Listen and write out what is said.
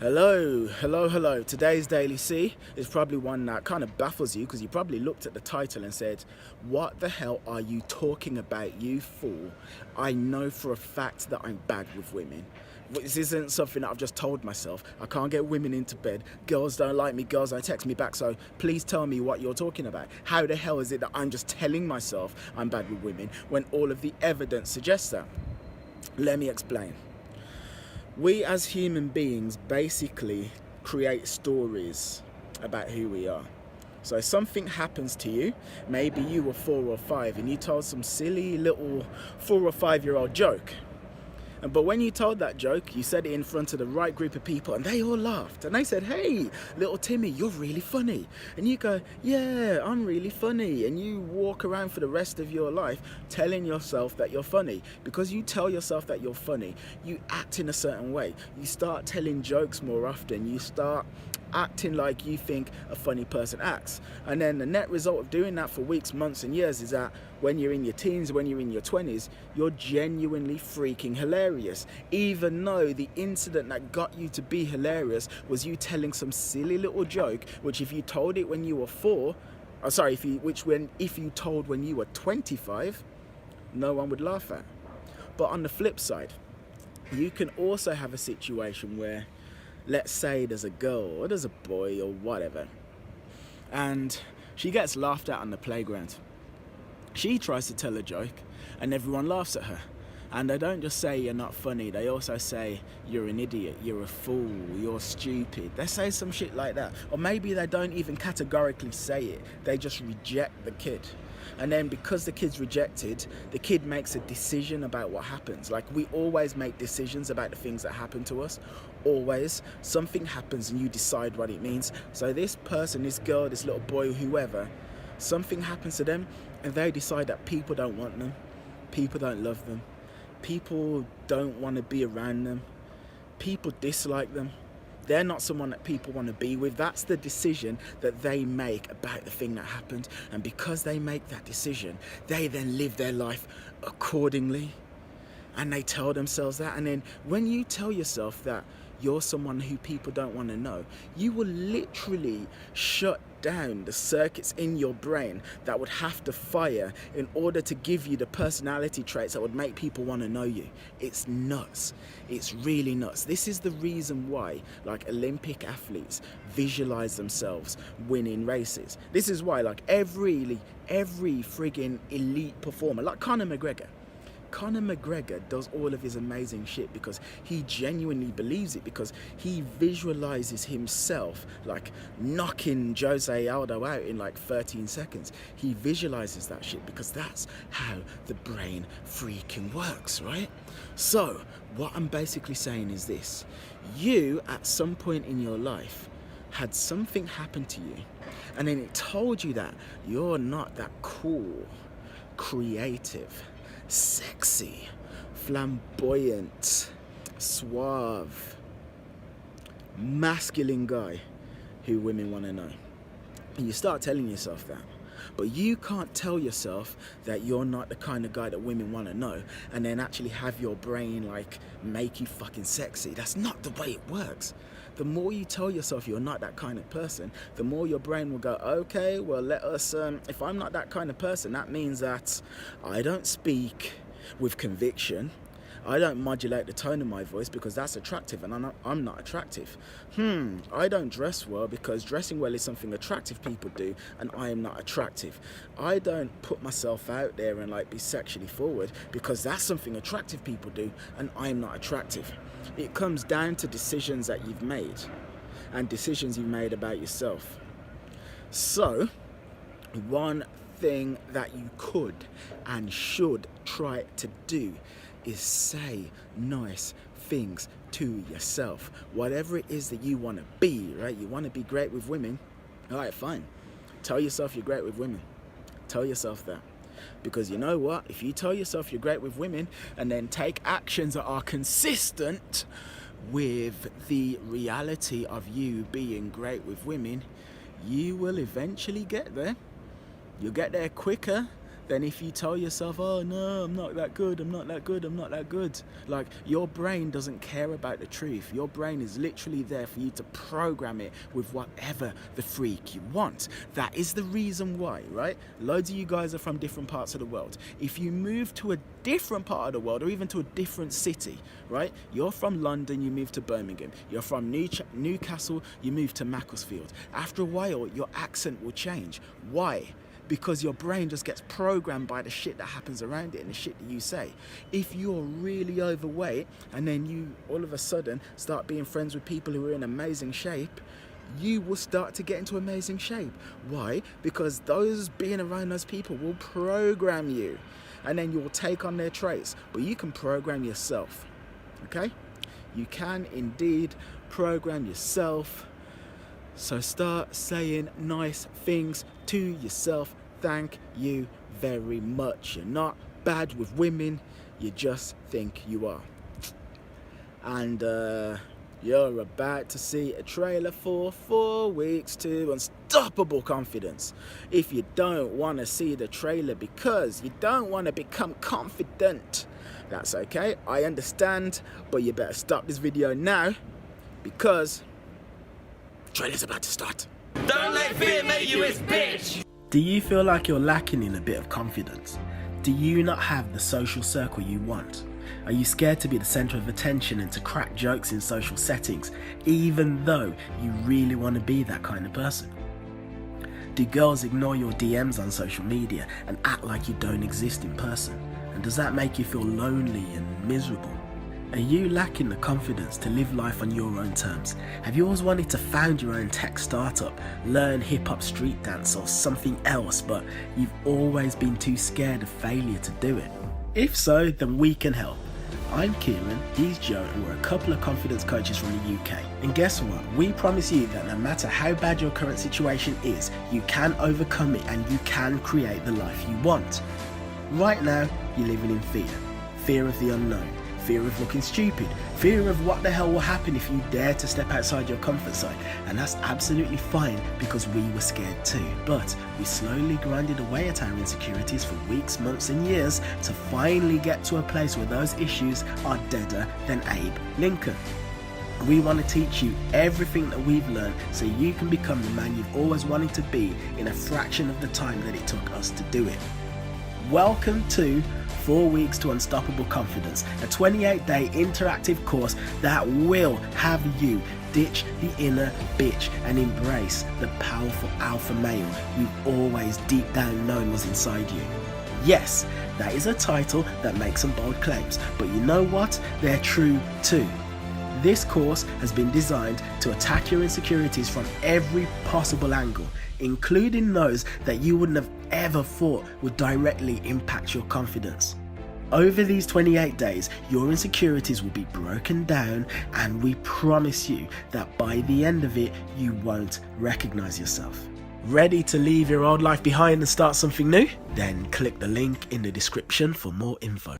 Hello. Today's Daily C is probably one that kind of baffles you because you probably looked at the title and said, what the hell are you talking about, you fool? I know for a fact that I'm bad with women. This isn't something that I've just told myself. I can't get women into bed. Girls don't like me. Girls don't text me back. So please tell me what you're talking about. How the hell is it that I'm just telling myself I'm bad with women when all of the evidence suggests that? Let me explain. We as human beings basically create stories about who we are. So something happens to you, maybe you were 4 or 5 and you told some silly little 4 or 5-year-old joke. But when you told that joke, you said it in front of the right group of people and they all laughed. And they said, hey, little Timmy, you're really funny. And you go, yeah, I'm really funny. And you walk around for the rest of your life telling yourself that you're funny. Because you tell yourself that you're funny, you act in a certain way. You start telling jokes more often. You start acting like you think a funny person acts. And then the net result of doing that for weeks, months and years is that when you're in your teens, when you're in your 20s, you're genuinely freaking hilarious. Even though the incident that got you to be hilarious was you telling some silly little joke, which if you told it when you were 4, if you told when you were 25, no one would laugh at. But on the flip side, you can also have a situation where, let's say there's a girl or there's a boy or whatever, and she gets laughed at on the playground. She tries to tell a joke and everyone laughs at her. And they don't just say you're not funny, they also say you're an idiot, you're a fool, you're stupid. They say some shit like that. Or maybe they don't even categorically say it, they just reject the kid. And then because the kid's rejected, the kid makes a decision about what happens. Like, we always make decisions about the things that happen to us. Always. Something happens and you decide what it means. So this person, this girl, this little boy, whoever, something happens to them and they decide that people don't want them, people don't love them, people don't want to be around them, people dislike them. They're not someone that people want to be with. That's the decision that they make about the thing that happened. And because they make that decision, they then live their life accordingly. And they tell themselves that. And then when you tell yourself that you're someone who people don't want to know, you will literally shut down the circuits in your brain that would have to fire in order to give you the personality traits that would make people want to know you. It's nuts. It's really nuts. This is the reason why, like, Olympic athletes visualize themselves winning races. This is why, like, every friggin' elite performer, like Conor McGregor does all of his amazing shit because he genuinely believes it, because he visualizes himself like knocking Jose Aldo out in like 13 seconds. He visualizes that shit because that's how the brain freaking works, right? So what I'm basically saying is this: you at some point in your life had something happen to you and then it told you that you're not that cool, creative, sexy, flamboyant, suave, masculine guy who women want to know. And you start telling yourself that. But you can't tell yourself that you're not the kind of guy that women want to know and then actually have your brain like make you fucking sexy. That's not the way it works. The more you tell yourself you're not that kind of person, the more your brain will go, okay, well, let us, if I'm not that kind of person, that means that I don't speak with conviction. I don't modulate the tone of my voice because that's attractive and I'm not attractive. I don't dress well because dressing well is something attractive people do and I am not attractive. I don't put myself out there and like be sexually forward because that's something attractive people do and I am not attractive. It comes down to decisions that you've made and decisions you've made about yourself. So, one thing that you could and should try to do is say nice things to yourself. Whatever it is that you want to be, right? You want to be great with women. All right, fine. Tell yourself you're great with women. Tell yourself that. Because you know what? If you tell yourself you're great with women and then take actions that are consistent with the reality of you being great with women, you will eventually get there. You'll get there quicker than if you tell yourself, oh no, I'm not that good, I'm not that good, I'm not that good. Like, your brain doesn't care about the truth. Your brain is literally there for you to program it with whatever the freak you want. That is the reason why, right? Loads of you guys are from different parts of the world. If you move to a different part of the world, or even to a different city, right? You're from London, you move to Birmingham. You're from Newcastle, you move to Macclesfield. After a while, your accent will change. Why? Because your brain just gets programmed by the shit that happens around it and the shit that you say. If you're really overweight and then you all of a sudden start being friends with people who are in amazing shape, you will start to get into amazing shape. Why? Because those being around those people will program you, and then you'll take on their traits. But you can program yourself, okay? You can indeed program yourself. So start saying nice things to yourself. Thank you very much. You're not bad with women, you just think you are. And you're about to see a trailer for 4 weeks to Unstoppable Confidence. If you don't want to see the trailer because you don't want to become confident, that's okay, I understand, but you better stop this video now because the trailer's about to start. Don't let fear make you his bitch! Do you feel like you're lacking in a bit of confidence? Do you not have the social circle you want? Are you scared to be the centre of attention and to crack jokes in social settings, even though you really want to be that kind of person? Do girls ignore your DMs on social media and act like you don't exist in person? And does that make you feel lonely and miserable? Are you lacking the confidence to live life on your own terms? Have you always wanted to found your own tech startup, learn hip-hop street dance or something else, but you've always been too scared of failure to do it? If so, then we can help. I'm Kieran, he's Joe, and we're a couple of confidence coaches from the UK. And guess what? We promise you that no matter how bad your current situation is, you can overcome it and you can create the life you want. Right now, you're living in fear. Fear of the unknown. Fear of looking stupid, fear of what the hell will happen if you dare to step outside your comfort zone, and that's absolutely fine because we were scared too. But we slowly grinded away at our insecurities for weeks, months and years to finally get to a place where those issues are deader than Abe Lincoln. We want to teach you everything that we've learned so you can become the man you've always wanted to be in a fraction of the time that it took us to do it. Welcome to 4 Weeks to Unstoppable Confidence, a 28-day interactive course that will have you ditch the inner bitch and embrace the powerful alpha male you've always deep down known was inside you. Yes, that is a title that makes some bold claims, but you know what? They're true too. This course has been designed to attack your insecurities from every possible angle, including those that you wouldn't have ever thought would directly impact your confidence. Over these 28 days, your insecurities will be broken down, and we promise you that by the end of it, you won't recognize yourself. Ready to leave your old life behind and start something new? Then click the link in the description for more info.